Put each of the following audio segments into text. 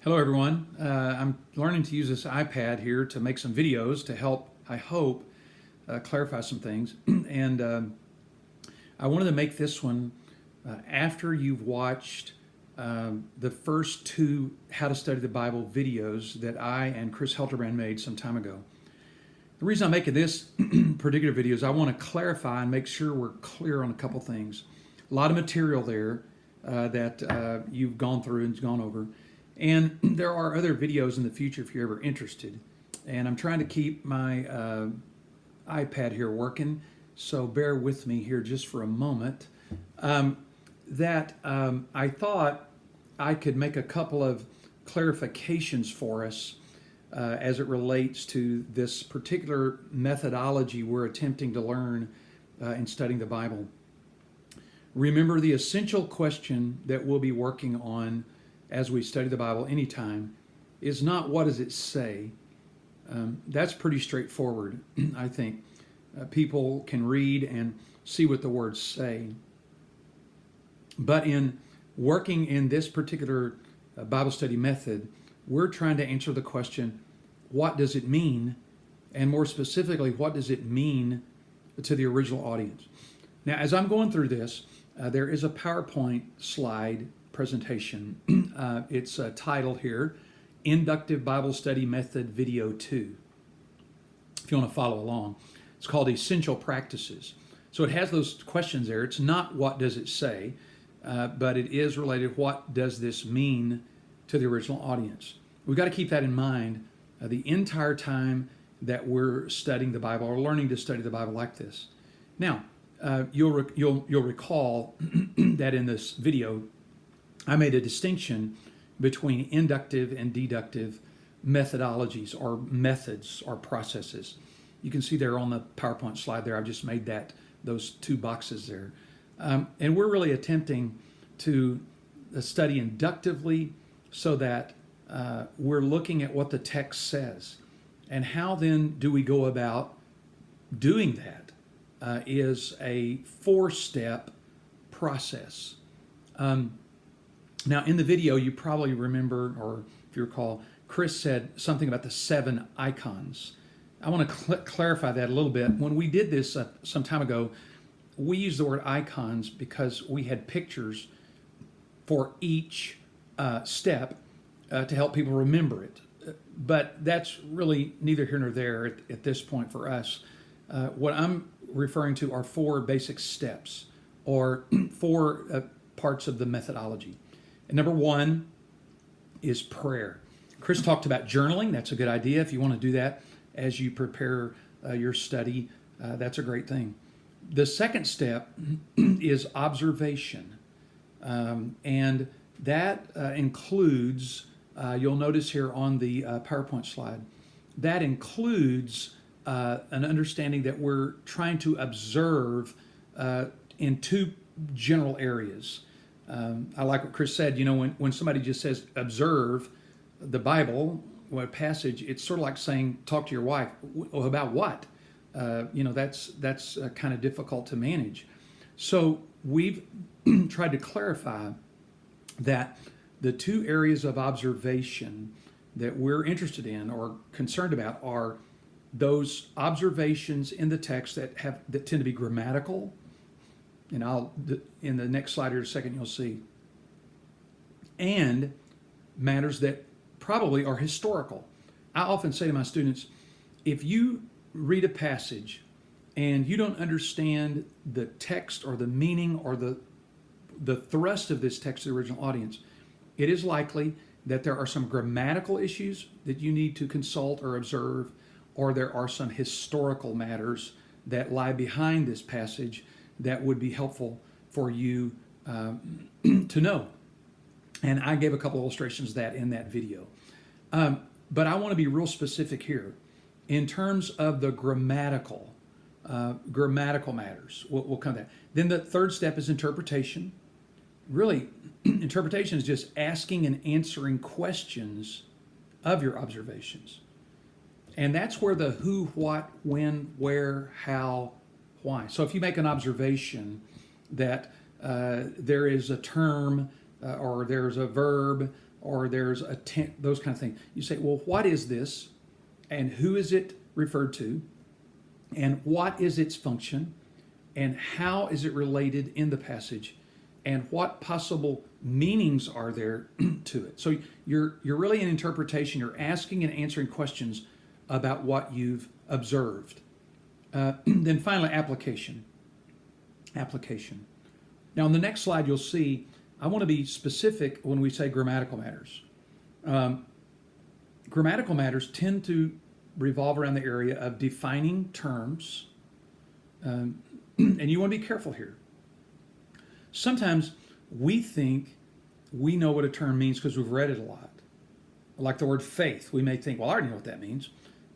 Hello, everyone. I'm learning to use this iPad here to make some videos to help, I hope, clarify some things. and I wanted to make this one after you've watched the first two How to Study the Bible videos that I and Chris Helterbrand made some time ago. The reason I'm making this particular video is I want to clarify and make sure we're clear on a couple things. A lot of material there that you've gone through and gone over. And there are other videos in the future if you're ever interested. And I'm trying to keep my iPad here working, so bear with me here just for a moment. I thought I could make a couple of clarifications for us as it relates to this particular methodology we're attempting to learn in studying the Bible. Remember, the essential question that we'll be working on as we study the Bible anytime is not what does it say. That's pretty straightforward, I think. People can read and see what the words say. But in working in this particular Bible study method, we're trying to answer the question, what does it mean? And more specifically, what does it mean to the original audience? Now, as I'm going through this, there is a PowerPoint slide presentation. It's titled here, Inductive Bible Study Method Video 2. If you want to follow along, it's called Essential Practices. So it has those questions there. It's not what does it say, but it is related, what does this mean to the original audience? We've got to keep that in mind the entire time that we're studying the Bible or learning to study the Bible like this. Now, you'll recall that in this video, I made a distinction between inductive and deductive methodologies or methods or processes. You can see there on the PowerPoint slide there, I've just made those two boxes there. And we're really attempting to study inductively so that we're looking at what the text says. And how then do we go about doing that is a 4-step process. Now, in the video, you probably remember, or if you recall, Chris said something about the 7 icons. I want to clarify that a little bit. When we did this some time ago, we used the word icons because we had pictures for each step to help people remember it. But that's really neither here nor there at this point for us. What I'm referring to are 4 basic steps or 4 parts of the methodology. And number 1 is prayer. Chris talked about journaling. That's a good idea. If you want to do that as you prepare your study, that's a great thing. The second step is observation. And that includes, you'll notice here on the PowerPoint slide, that includes an understanding that we're trying to observe in 2 general areas. I like what Chris said, when somebody just says observe the Bible, a passage, it's sort of like saying talk to your wife. About what? That's kind of difficult to manage. So we've tried to clarify that the 2 areas of observation that we're interested in or concerned about are those observations in the text that tend to be grammatical. And in the next slide here in a second, you'll see. And matters that probably are historical. I often say to my students, if you read a passage and you don't understand the text or the meaning or the thrust of this text to the original audience, it is likely that there are some grammatical issues that you need to consult or observe, or there are some historical matters that lie behind this passage that would be helpful for you to know. And I gave a couple illustrations of that in that video. But I want to be real specific here. In terms of the grammatical matters, we'll come to that. Then the third step is interpretation. Really, interpretation is just asking and answering questions of your observations. And that's where the who, what, when, where, how, why. So if you make an observation that there is a term or there's a verb or there's a tent, those kind of things. You say, well, what is this? And who is it referred to? And what is its function? And how is it related in the passage? And what possible meanings are there to it? So you're really in interpretation. You're asking and answering questions about what you've observed. Then finally, application. Application. Now, on the next slide, you'll see I want to be specific when we say grammatical matters. Grammatical matters tend to revolve around the area of defining terms, and you want to be careful here. Sometimes we think we know what a term means because we've read it a lot. Like the word faith, we may think, well, I already know what that means.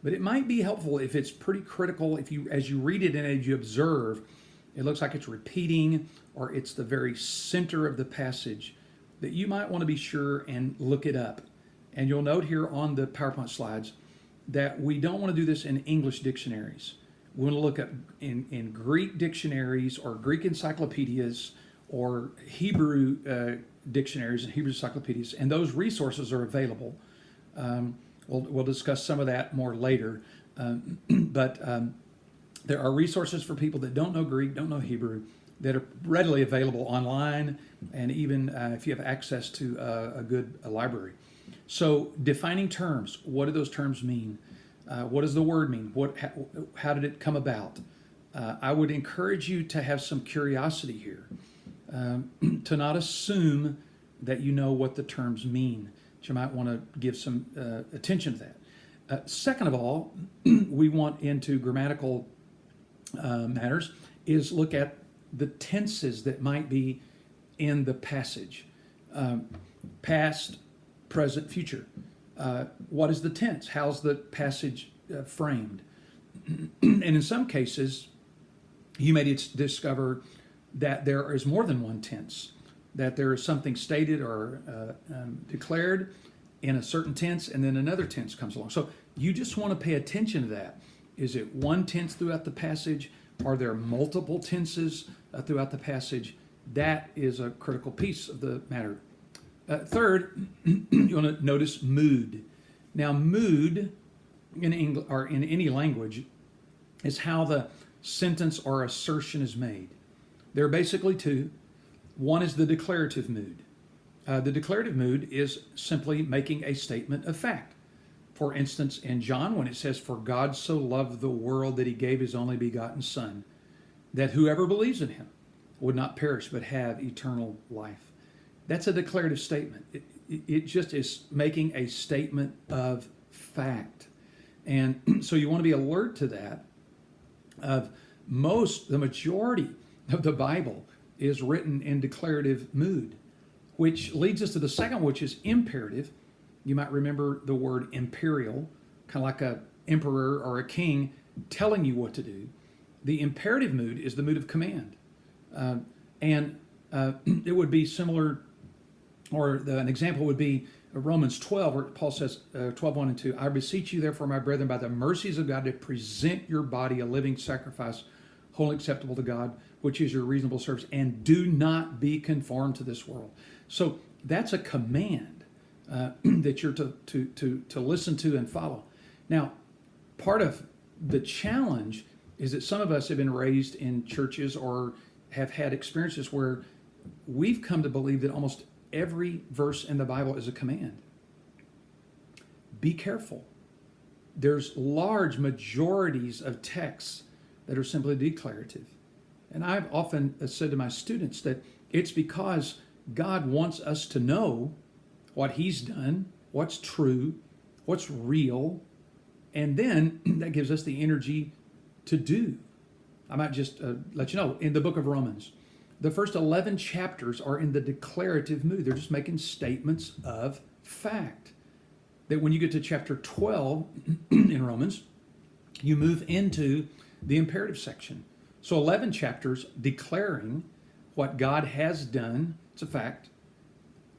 But it might be helpful if it's pretty critical, if you, as you read it and as you observe, it looks like it's repeating or it's the very center of the passage, that you might want to be sure and look it up. And you'll note here on the PowerPoint slides that we don't want to do this in English dictionaries. We want to look up in Greek dictionaries or Greek encyclopedias or Hebrew dictionaries and Hebrew encyclopedias, and those resources are available. We'll discuss some of that more later, but there are resources for people that don't know Greek, don't know Hebrew, that are readily available online, and even if you have access to a good library. So defining terms, what do those terms mean? What does the word mean? How did it come about? I would encourage you to have some curiosity here, to not assume that you know what the terms mean. But you might want to give some attention to that. Second of all, we want into grammatical matters is look at the tenses that might be in the passage. Past, present, future. What is the tense? How's the passage framed? And in some cases, you may discover that there is more than one tense, that there is something stated or declared in a certain tense, and then another tense comes along. So you just want to pay attention to that. Is it one tense throughout the passage? Are there multiple tenses throughout the passage? That is a critical piece of the matter. Third, you want to notice mood. Now, mood in English or in any language is how the sentence or assertion is made. There are basically two. One is the declarative mood. The declarative mood is simply making a statement of fact. For instance, in John, when it says, "For God so loved the world that he gave his only begotten Son, that whoever believes in him would not perish but have eternal life." That's a declarative statement. It just is making a statement of fact. And so you want to be alert to that. The majority of the Bible is written in declarative mood, which leads us to the second, which is imperative. You might remember the word imperial, kind of like an emperor or a king telling you what to do. The imperative mood is the mood of command. It would be similar, or an example would be Romans 12, where Paul says, 12:1 and 2, "I beseech you, therefore, my brethren, by the mercies of God, to present your body a living sacrifice, wholly acceptable to God, which is your reasonable service, and do not be conformed to this world." So that's a command that you're to listen to and follow. Now, part of the challenge is that some of us have been raised in churches or have had experiences where we've come to believe that almost every verse in the Bible is a command. Be careful. There's large majorities of texts that are simply declarative. And I've often said to my students that it's because God wants us to know what he's done, what's true, what's real, and then that gives us the energy to do. I might just let you know, in the book of Romans, the first 11 chapters are in the declarative mood. They're just making statements of fact. That when you get to chapter 12 in Romans, you move into the imperative section. So 11 chapters declaring what God has done, it's a fact,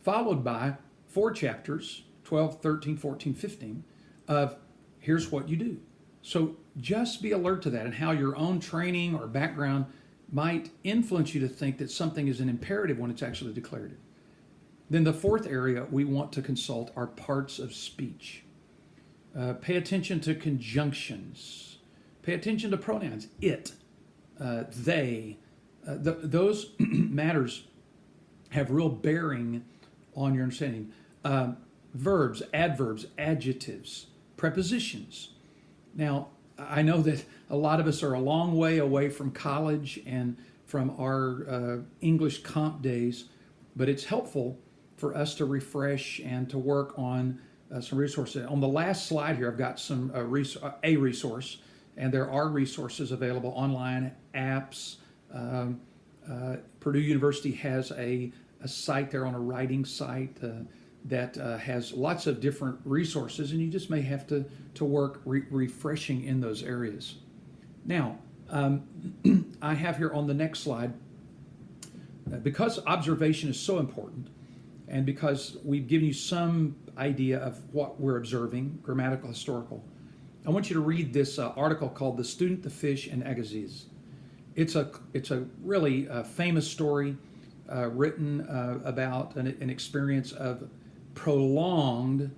followed by 4 chapters, 12, 13, 14, 15, of here's what you do. So just be alert to that and how your own training or background might influence you to think that something is an imperative when it's actually declarative. Then the fourth area we want to consult are parts of speech. Pay attention to conjunctions. Pay attention to pronouns. It, they. Those matters have real bearing on your understanding. Verbs, adverbs, adjectives, prepositions. Now, I know that a lot of us are a long way away from college and from our English comp days, but it's helpful for us to refresh and to work on some resources. On the last slide here, I've got some a resource, and there are resources available online, apps. Purdue University has a site there on a writing site that has lots of different resources, and you just may have to work refreshing in those areas. Now, I have here on the next slide, because observation is so important, and because we've given you some idea of what we're observing, grammatical, historical, I want you to read this article called "The Student, the Fish, and Agassiz." It's a really famous story written about an experience of prolonged,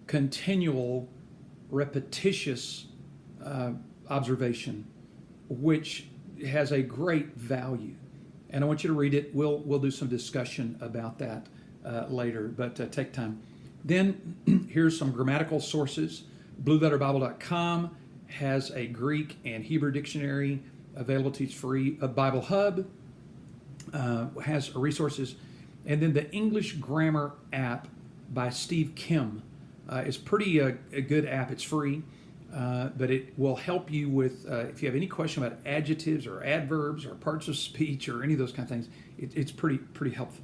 continual, repetitious observation, which has a great value. And I want you to read it. We'll do some discussion about that later, but take time. Then here's some grammatical sources. BlueLetterBible.com has a Greek and Hebrew dictionary available to you free. A Bible Hub has resources. And then the English Grammar app by Steve Kim is pretty a good app. It's free, but it will help you with, if you have any question about adjectives or adverbs or parts of speech or any of those kind of things, it's pretty helpful.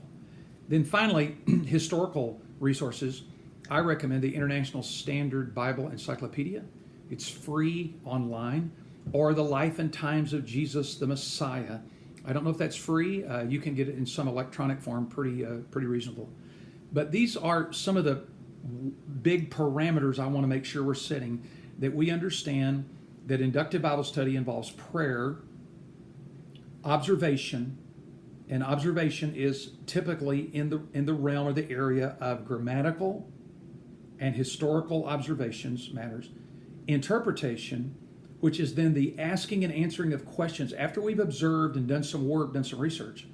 Then finally, historical resources. I recommend the International Standard Bible Encyclopedia. It's free online. Or The Life and Times of Jesus the Messiah. I don't know if that's free. You can get it in some electronic form, pretty reasonable. But these are some of the big parameters I want to make sure we're setting, that we understand that inductive Bible study involves prayer, observation, and observation is typically in the realm or the area of grammatical and historical observations matters, interpretation, which is then the asking and answering of questions after we've observed and done some work, done some research.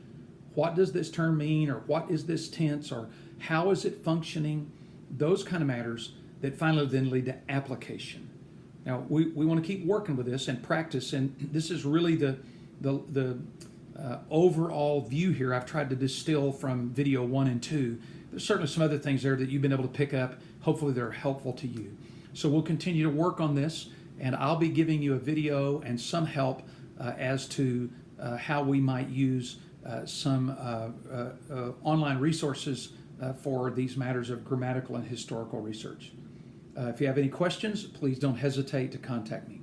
What does this term mean, or what is this tense, or how is it functioning? Those kind of matters that finally then lead to application. Now, we want to keep working with this and practice, and this is really the overall view here I've tried to distill from video 1 and 2. There's certainly some other things there that you've been able to pick up. Hopefully they're helpful to you. So we'll continue to work on this, and I'll be giving you a video and some help as to how we might use some online resources for these matters of grammatical and historical research. If you have any questions, please don't hesitate to contact me.